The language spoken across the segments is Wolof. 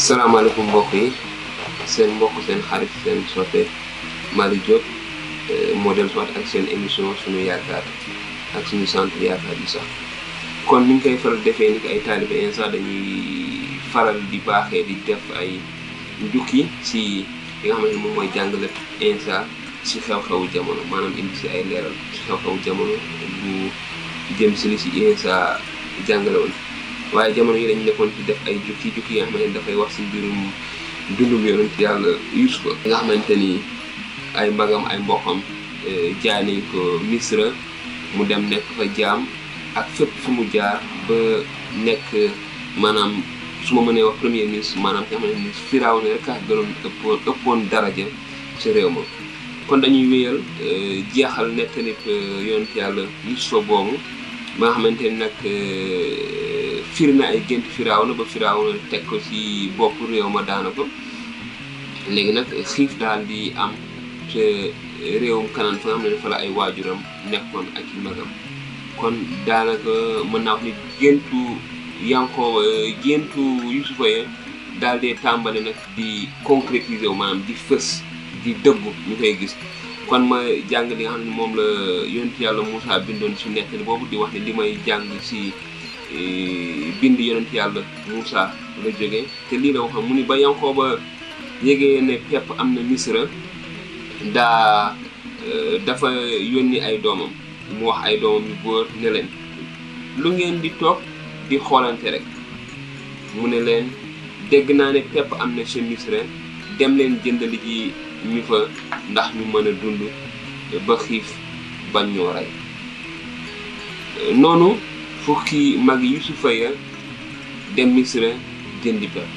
salaamaaleykum mbokk yi seen mbokk seen xarit seen soppe Malick Diop moo del soit ak seen émission sunu yaakaar ak suñu centre yaakaar yi sax kon ni ñu koy faral defee ni ay taalibe instant dañuy faral di baaxee di def ay njukki si li nga xamante ne moom mooy jàngale instant si xew-xewu jamono maanaam indi si ay leeral si xew-xewu jamono ñu jëm si li si instant jàngale woon waaye jamono yi dañu nekkoon ci def ay jukki yi nga xamante ni dafay wax si mbirum dundum yonent yàlla Yuusufa nga xamante ni ay mbagam ay mbokkam jaay nañ ko Misra mu dem nekk fa jaam ak fépp fu mu jaar ba nekk maanaam su ma mënee wax premier ministre maanaam ki nga xamante ni Firawna rek a gënoon ëppoon daraja ci réew ma kon dañuy wéyal jeexal nettali yonent yàlla Yuusufa boobu ba nga xamante ni nag firi na ay gént Firawna ba Firawna teg ko ci bopp réew ma daanaka léegi nag xiif daal di am te réewum Kanaan fa nga xam ne fa la ay waajuram nekkoon ak i magam kon daanaka mën naa wax ni géntu Yuusufa ya daal dee tàmbali nag di concrétiser wu maanaam di fës di dëggu ñu koy gis kon ma jàng li nga xam ne moom la yonent yàlla Moussa bindoon ci nettali boobu di wax ne li may jàng ci bind yonent yàlla Moussa la jógee te lii la waxam mu ni ba Yankooba yégee ne pepp am na Misra dafa yónni ay doomam mu wax ay doomam yu góor ne leen lu ngeen di toog di xoolante rek mu ne leen dégg naa ne pepp am na ca Misra dem leen jëndali ji ñu fa ndax ñu mën a dund ba xiif bañ ñoo rey noonu fukki mag Yuusufa ya dem Misra jëndi pepp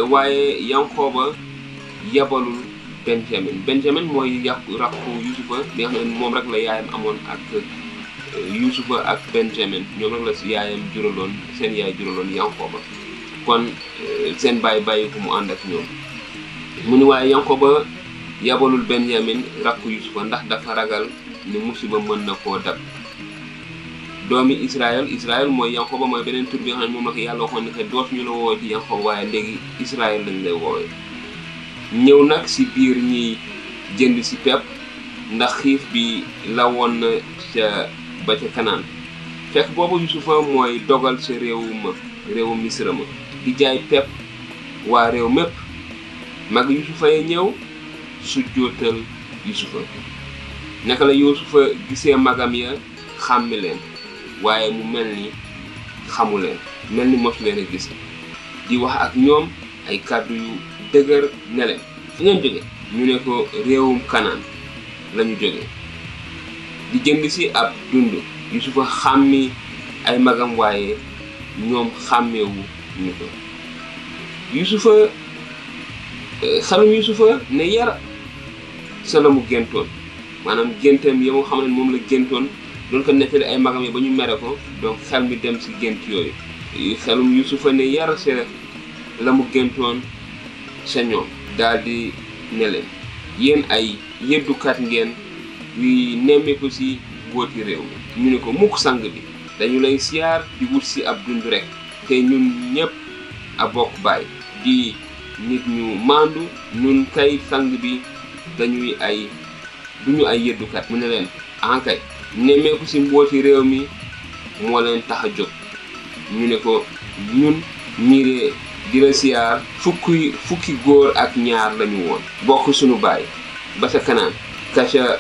waaye Yankooba yabalul Benjamin mooy rakku Yuusufa bi nga xam ne moom rek la yaayam amoon ak Yuusufa ak Benjamin ñoom rek la si yaayam juraloon seen yaay juraloon Yankooba kon seen bàyyi ko mu ànd ak ñoom mu ni waaye Yankooba yabalul Benjamin rakku Yuusufa ndax dafa ragal ni musiba mën na koo dab doomi Israël mooy Yankooba mooy beneen tur bi nga xam ne moom la ko yàlla waxoon ne que dootuñu la woo ci Yankooba waaye léegi Israël lañ lay woowee ñëw nag si biir ñiy jënd si pepp ndax xiif bi la woon na ba ca Kanaan fekk boobu Yuusufa mooy dogal sa réewu Misra ma di jaay pepp waa réew mépp mag Yuusufa ya ñëw su jootal Yuusufa naka la Yuusufa gisee magam ya xàmmi leen waaye mu mel ni xamu leen mel ni mosu leen a gis di wax ak ñoom ay kàddu yu dëgër ne leen fu ngeen jóge ñu ne ko réewum Kanaan lañu jóge di jënd si ab dund Yuusufa xàmmi ay magam waaye ñoom xàmmeewu ñu ko xelum Yuusufa ne yar sa la mu géntoon maanaam géntam yi moo xam ne moom la géntoon doon ko nettali ay magam yi ba ñu mere ko donc xel mi dem si gént yooyu xelum Yuusufa ne yar sa la mu géntoon sa ñoom daal di ne leen yéen ay yeddukat ngeen yuy nemmeeku si booti réew mi ñu ne ko mukk sang bi dañu lay siyaar di wut si ab dund rek te ñun ñëpp a bokk baay di nit ñu maandu ñun kay sang bi duñu ay yeddukat mu ne leen ankay nemmeeku si mbooti réew mi moo leen tax a jóg ñu ne ko ñun ñiiree di la siyaar fukki góor ak ñaar lañu woon bokk sunu baay ba sa Kanaan ka ca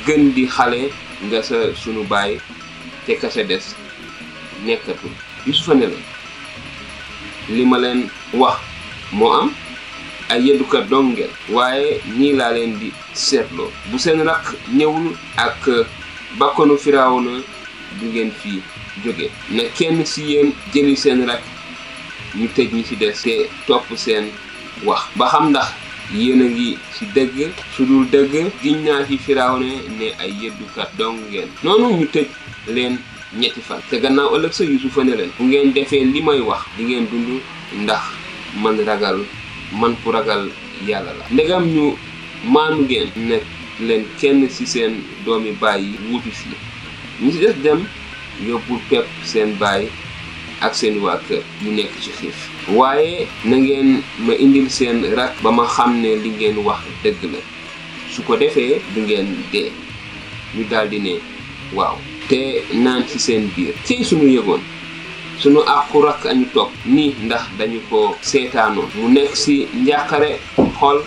gën di xale nga sa sunu baay te ka ca des nekkatul Yuusufa ne la li ma leen wax moo am ay yeddukat dong ngeen waaye ñii laa leen di seetloo bu seen rakk ñëwul ak bakkanu Firawna du ngeen fi jóge na kenn si yéen jëli seen rakk ñu tëj ñi ci des te topp seen wax ba xam ndax yéen a ngi ci dëgg su dul dëgg giñ naa ci Firawna ne ay yeddukat dong ngeen noonu ñu tëj leen ñetti fan te gannaaw ëllëg sa Yuusufa ne leen bu ngeen defee li may wax di ngeen dund ndax man ku ragal yàlla la ndegam ñu maanu ngeen nekk leen kenn ci seen doomi baay yi wuutu si ñu ci des dem yóbbul pepp seen baay ak seen waa kër ñu nekk ci xiif waaye na ngeen ma indil seen rak ba ma xam ne li ngeen wax dëgg la su ko defee du ngeen dee ñu daldi ne waaw te naan ci seen biir cey suñu yëgoon sunu àqu rakk añu toog nii ndax dañu ko seetaanoon mu nekk ci njàqare xol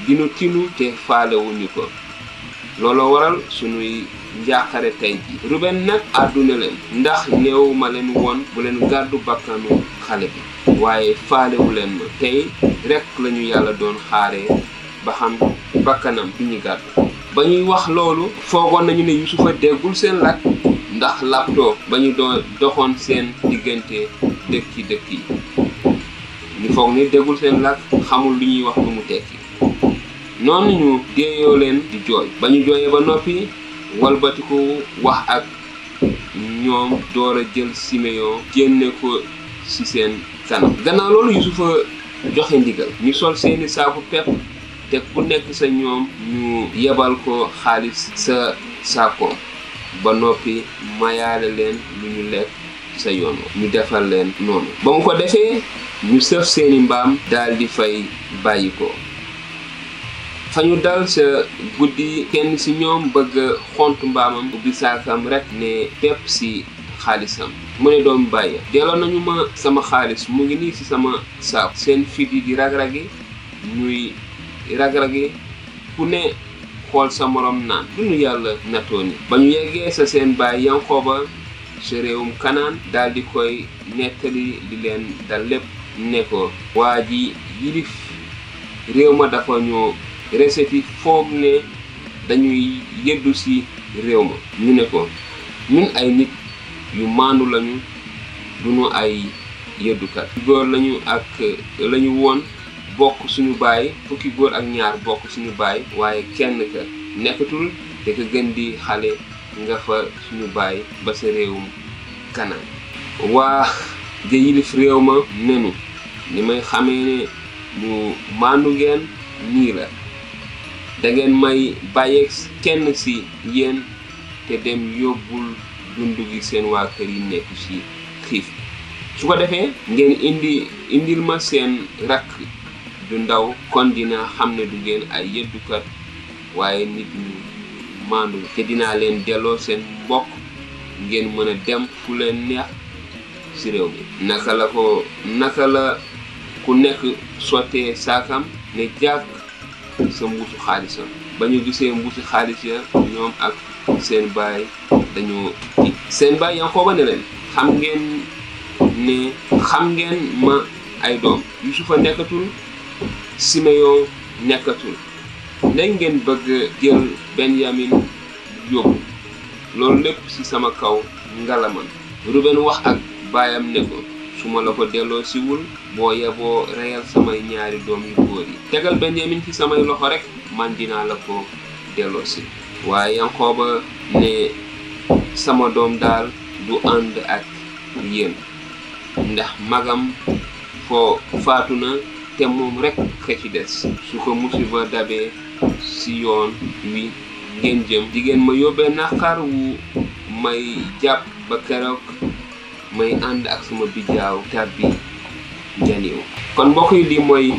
dinu tinu te faalewuñu ko looloo waral sunuy njàqare tey ji Ruben nag àdduna leen ndax néew ma leen woon bu leen gàddu bakkanu xale bi waaye faalewu leen ma tey rekk lañu yàlla doon xaaree ba xam bakkanam bi ñu gàddu ba ñuy wax loolu foogoon nañu ne Yusufa déggul seen làkk ndax laptoo ba ñu doxoon seen diggante dëkk yi ñu foog ni déggul seen làkk xamul lu ñuy wax lu mu tekki noonu ñu deeyoo leen di jooy ba ñu jooyee ba noppi walbatiku wax ak ñoom door a jël Simeyon génne ko ci seen kanam gannaaw loolu Yusufa joxe ndigal ñu sol seeni saaku pepp te ku nekk sa ñoom ñu yebal ko xaalis sa saakoom ba noppi mayaale leen lu ñu lekk sa yoon ñu defal leen noonu ba mu ko defee ñu sëf seeni mbaam daldi fay bàyyi ko fa ñu dal sa guddi kenn ci ñoom bëgg xont mbaamam ubbi saakam rekk ne pepp ci xaalisam mu ne doom bàyyi delloo nañu ma sama xaalis mu ngi nii ci sama saaku seen fit yi di rag-ragi ñuy rag-ragi ku ne xool sa morom naan du nu yàlla natoo ni ba ñu yeggee sa seen baay Yankoba sa réewum Kanaan daldi koy nettali li leen dal lépp ne ko waa ji yilif réew ma dafa ñoo reseti foog ne dañuy yeddu ci réew ma ñu ne ko ñun ay nit yu maandu lañu duñu ay yeddukat góor lañu ak lañu woon bokk suñu baay fukki góor ak ñaar bokk suñu baay waaye kenn ka nekkatul te ka gën di xale nga fa suñu baay ba sa réewum Kanaan waa ja yilif réew ma nenu ni may xamee ne ñu maandu ngeen nii la dangeen may bàyyeeg kenn ci yéen te dem yóbbul dund gi seen waa kër yi nekk ci xiif su ko defee ngeen indil ma seen rakk du ndaw kon dina xam ne du ngeen ay yeddukat waaye nit ñu maandu te dinaa leen delloo seen mbokk ngeen mën a dem fu leen neex ci réew mi naka la ku nekk sottee saakam ne jàkk sa mbuusu xaalisam ba ñu gisee mbuusi xaalis ya ñoom ak seen baay dañoo tiit seen baay Yankoba ne leen xam ngeen ma ay doom Yusufa nekkatul Simeyon nekkatul léegi ngeen bëgg jël Benyamin yóbbu loolu lépp ci sama kaw ngalaman Ruben wax ak baayam ne ko su ma la ko delloo siwul boo yeboo reyal samay ñaari doom yu góor yi tegal Benyamin ci samay loxo rekk man dinaa la ko delloo si waaye Yankoba ne sama doom daal du ànd ak yéen ndax magam foo faatu na te moom rekk ka ci des su ko musiba dabee ci yoon wi ngeen jëm di ngeen ma yóbbee naqar wu may jàpp ba keroog may ànd ak sama bijaaw tàbbi janiw kon mbokk yi lii mooy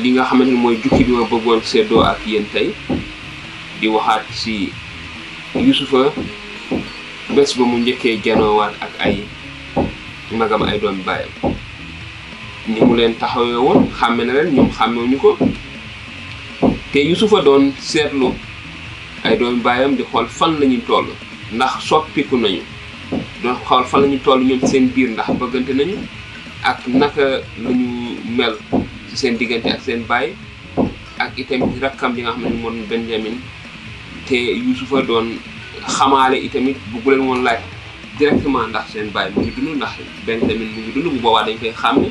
li nga xamante ni mooy jukki bi ma bëggoon seddoo ak yéen tey di waxaat ci Yusufa bés ba mu njëkkee janoowaat ak ay magam ay doom baayam ni mu leen taxawee woon xàmme na leen ñoom xàmmewuñu ko te Yusufa doon seetlu ay doom baayam di xool fan lañuy toll ndax soppiku nañu doon xool fan lañuy toll ñoom seen biir ndax bëggante nañu ak naka lañu mel ci seen diggante ak seen baay ak itamit rakkam yi nga xam ne moo doon Benjamin te Yusufa doon xamaale itamit bu leen woon laaj directement ndax seen baay mu ngi dund ndax Benjamin mu ngi dund bu boobaa dañ koy xàmme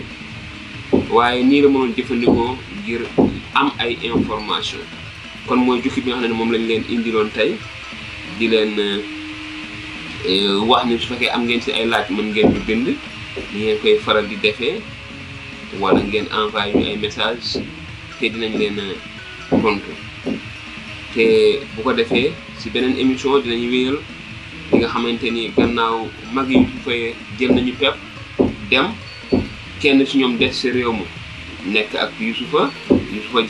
waaye nii la mënoon jëfandikoo ngir am ay information kon mooy jukki bi nga xam ne moom lañ leen indiloon tey di leen wax ni su fekkee am ngeen ci ay laaj mën ngeen ñu bind ni ngeen koy faral di defee wala ngeen envoyé ñu ay message te dinañ leen tontu te bu ko defee ci beneen émission dinañ wéyal li nga xamante ni gannaaw mag yi Yuusufa jël nañu pepp dem kenn ci ñoom des ci réew mu nekk ak Yuusufa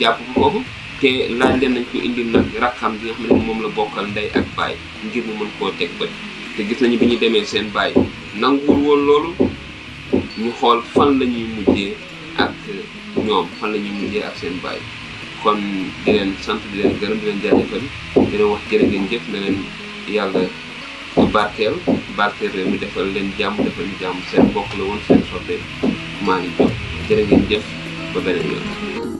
jàpp ko foofu te laaj leen nañ ko indil nag rakkam bi nga xam ne moom la bokkal ndey ak baay ngir mu mën koo teg bët te gis nañu bi ñu demee seen baay nanguwul woon loolu ñu xool fan la ñuy mujjee ak ñoom fan la ñuy mujjee ak seen baay kon di leen sant di leen gërëm di leen jaajëfal di leen wax jërë ngeen jëf ne leen yàlla barkeel réew mi defal leen jàmm defal ñu jàmm seen bokk la woon seen soppe maa ngi jóg jërë ngeen jëf ba beneen yoon